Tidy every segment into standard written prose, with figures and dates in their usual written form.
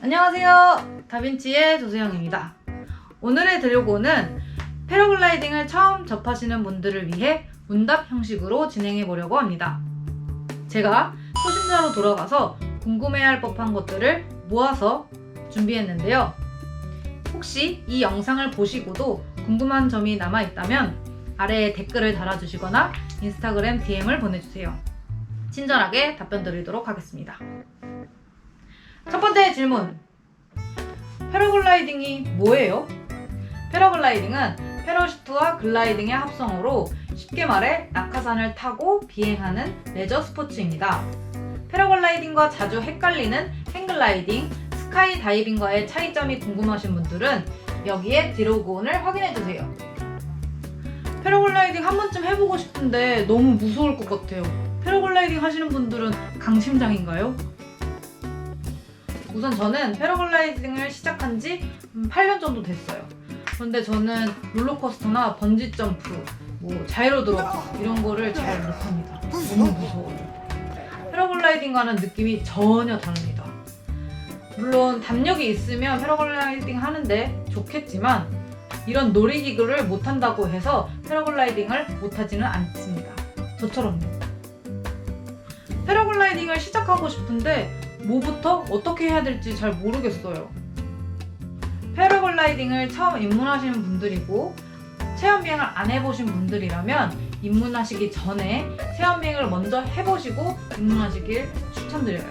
안녕하세요. 다빈치의 조수영입니다. 오늘의 드래곤은 패러글라이딩을 처음 접하시는 분들을 위해 문답 형식으로 진행해 보려고 합니다. 제가 초심자로 돌아가서 궁금해할 법한 것들을 모아서 준비했는데요. 혹시 이 영상을 보시고도 궁금한 점이 남아있다면 아래에 댓글을 달아주시거나 인스타그램 DM을 보내주세요. 친절하게 답변 드리도록 하겠습니다. 첫 번째 질문. 패러글라이딩이 뭐예요? 패러글라이딩은 패러슈트와 글라이딩의 합성어로 쉽게 말해 낙하산을 타고 비행하는 레저 스포츠입니다. 패러글라이딩과 자주 헷갈리는 행글라이딩, 스카이 다이빙과의 차이점이 궁금하신 분들은 여기에 디로그온을 확인해주세요. 패러글라이딩 한 번쯤 해보고 싶은데 너무 무서울 것 같아요. 패러글라이딩 하시는 분들은 강심장인가요? 우선 저는 패러글라이딩을 시작한 지 8년 정도 됐어요. 그런데 저는 롤러코스터나 번지점프, 자이로드롭 이런 거를 잘 못합니다. 너무 무서워요. 패러글라이딩과는 느낌이 전혀 다릅니다. 물론 담력이 있으면 패러글라이딩 하는데 좋겠지만 이런 놀이기구를 못한다고 해서 패러글라이딩을 못하지는 않습니다. 저처럼요. 패러글라이딩을 시작하고 싶은데 뭐부터 어떻게 해야 될지 잘 모르겠어요. 패러글라이딩을 처음 입문하시는 분들이고 체험비행을 안 해보신 분들이라면 입문하시기 전에 체험비행을 먼저 해보시고 입문하시길 추천드려요.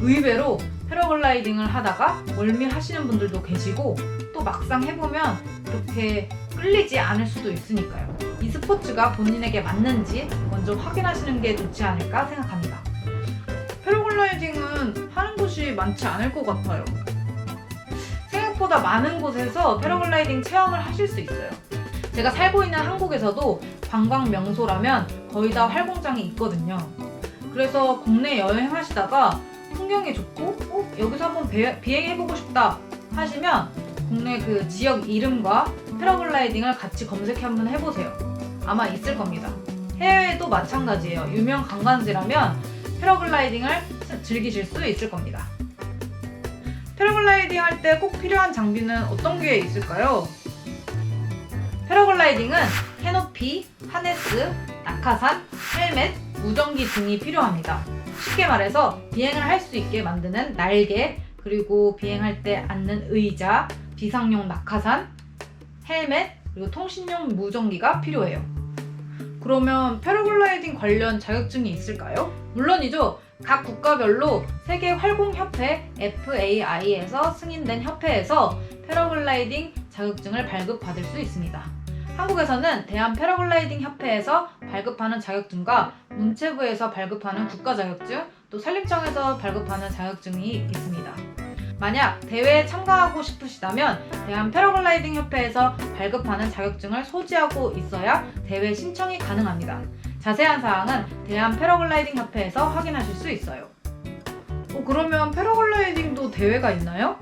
의외로 패러글라이딩을 하다가 멀미하시는 분들도 계시고 또 막상 해보면 그렇게 끌리지 않을 수도 있으니까요. 이 스포츠가 본인에게 맞는지 먼저 확인하시는 게 좋지 않을까 생각합니다. 패러글라이딩은 하는 곳이 많지 않을 것 같아요. 생각보다 많은 곳에서 패러글라이딩 체험을 하실 수 있어요. 제가 살고 있는 한국에서도 관광 명소라면 거의 다 활공장이 있거든요. 그래서 국내 여행하시다가 풍경이 좋고 여기서 한번 비행해보고 싶다 하시면 국내 그 지역 이름과 패러글라이딩을 같이 검색 한번 해보세요. 아마 있을 겁니다. 해외에도 마찬가지예요. 유명 관광지라면 패러글라이딩을 즐기실 수 있을 겁니다. 패러글라이딩 할 때 꼭 필요한 장비는 어떤 게 있을까요? 패러글라이딩은 캐노피, 하네스, 낙하산, 헬멧, 무전기 등이 필요합니다. 쉽게 말해서 비행을 할 수 있게 만드는 날개, 그리고 비행할 때 앉는 의자, 비상용 낙하산, 헬멧, 그리고 통신용 무전기가 필요해요. 그러면 패러글라이딩 관련 자격증이 있을까요? 물론이죠. 각 국가별로 세계 활공협회 FAI에서 승인된 협회에서 패러글라이딩 자격증을 발급받을 수 있습니다. 한국에서는 대한 패러글라이딩 협회에서 발급하는 자격증과 문체부에서 발급하는 국가 자격증, 또 산림청에서 발급하는 자격증이 있습니다. 만약 대회에 참가하고 싶으시다면 대한 패러글라이딩 협회에서 발급하는 자격증을 소지하고 있어야 대회 신청이 가능합니다. 자세한 사항은 대한 패러글라이딩 협회에서 확인하실 수 있어요. 그러면 패러글라이딩도 대회가 있나요?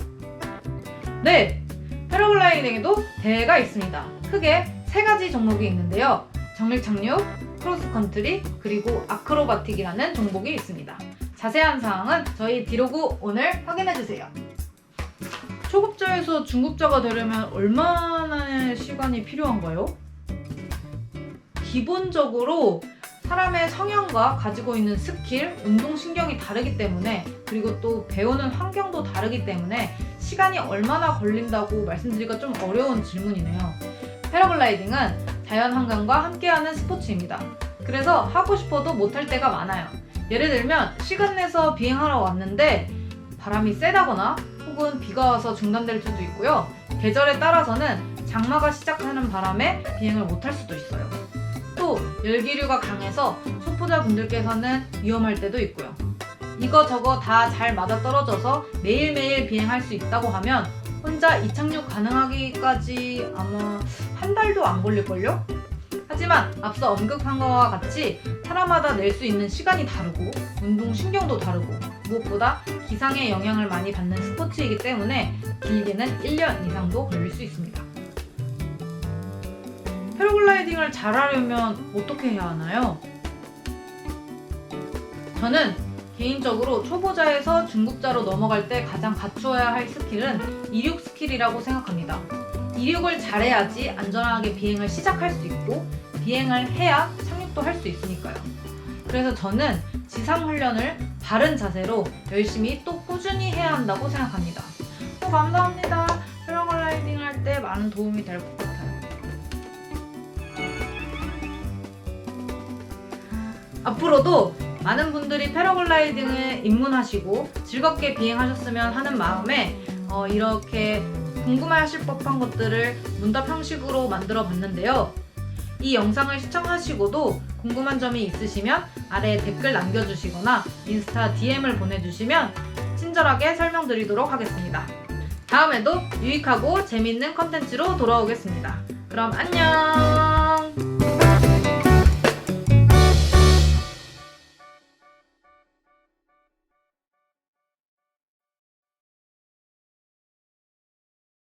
네! 패러글라이딩에도 대회가 있습니다. 크게 3가지 종목이 있는데요. 정밀 착륙, 크로스컨트리, 그리고 아크로바틱이라는 종목이 있습니다. 자세한 사항은 저희 디로그 오늘 확인해주세요. 초급자에서 중급자가 되려면 얼마나 시간이 필요한가요? 기본적으로 사람의 성향과 가지고 있는 스킬, 운동신경이 다르기 때문에 그리고 또 배우는 환경도 다르기 때문에 시간이 얼마나 걸린다고 말씀드리기가 좀 어려운 질문이네요. 패러글라이딩은 자연환경과 함께하는 스포츠입니다. 그래서 하고 싶어도 못할 때가 많아요. 예를 들면 시간 내서 비행하러 왔는데 바람이 세다거나 혹은 비가 와서 중단될 수도 있고요. 계절에 따라서는 장마가 시작하는 바람에 비행을 못할 수도 있어요. 또 열기류가 강해서 초보자분들께서는 위험할 때도 있고요. 이거저거 다 잘 맞아떨어져서 매일매일 비행할 수 있다고 하면 혼자 이착륙 가능하기까지 아마 한 달도 안 걸릴걸요? 하지만 앞서 언급한 것과 같이 사람마다 낼 수 있는 시간이 다르고 운동신경도 다르고 무엇보다 기상의 영향을 많이 받는 스포츠이기 때문에 길게는 1년 이상도 걸릴 수 있습니다. 패러글라이딩을 잘하려면 어떻게 해야 하나요? 저는 개인적으로 초보자에서 중급자로 넘어갈 때 가장 갖추어야 할 스킬은 이륙 스킬이라고 생각합니다. 이륙을 잘해야지 안전하게 비행을 시작할 수 있고 비행을 해야 착륙도 할 수 있으니까요. 그래서 저는 지상 훈련을 바른 자세로 열심히 또 꾸준히 해야 한다고 생각합니다. 감사합니다. 패러글라이딩 할 때 많은 도움이 될 것 같아요. 앞으로도 많은 분들이 패러글라이딩에 입문하시고 즐겁게 비행하셨으면 하는 마음에 이렇게 궁금해하실 법한 것들을 문답 형식으로 만들어 봤는데요. 이 영상을 시청하시고도 궁금한 점이 있으시면 아래에 댓글 남겨주시거나 인스타 DM을 보내주시면 친절하게 설명드리도록 하겠습니다. 다음에도 유익하고 재밌는 컨텐츠로 돌아오겠습니다. 그럼 안녕!